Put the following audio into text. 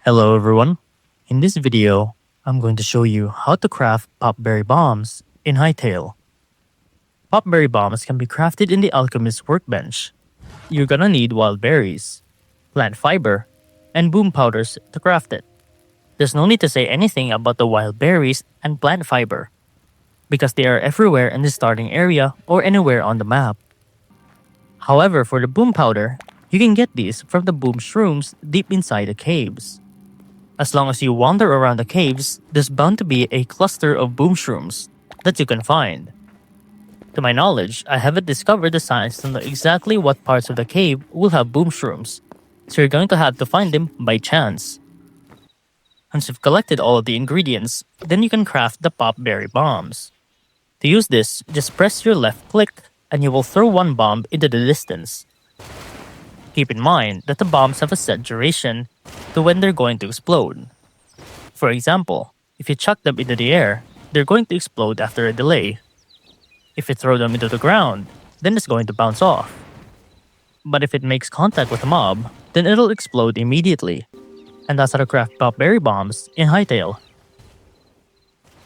Hello everyone. In this video, I'm going to show you how to craft popberry bombs in Hytale. Popberry bombs can be crafted in the alchemist's workbench. You're gonna need wild berries, plant fiber, and boom powders to craft it. There's no need to say anything about the wild berries and plant fiber, because they are everywhere in the starting area or anywhere on the map. However, for the boom powder, you can get these from the boom shrooms deep inside the caves. As long as you wander around the caves, there's bound to be a cluster of boom shrooms that you can find. To my knowledge, I haven't discovered the science to know exactly what parts of the cave will have boom shrooms, so you're going to have to find them by chance. Once you've collected all of the ingredients, then you can craft the popberry bombs. To use this, just press your left click and you will throw one bomb into the distance. Keep in mind that the bombs have a set duration to when they're going to explode. For example, if you chuck them into the air, they're going to explode after a delay. If you throw them into the ground, then it's going to bounce off. But if it makes contact with a mob, then it'll explode immediately. And that's how to craft popberry bombs in Hytale.